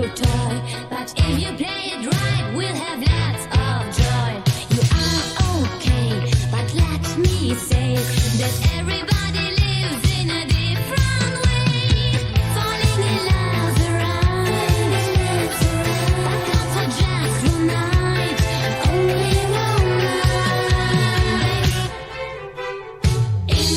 toy. But if you play it right, we'll have lots of joy. You are okay, but let me say that everybody lives in a different way. Falling in love around, but not for just one night, only one night. In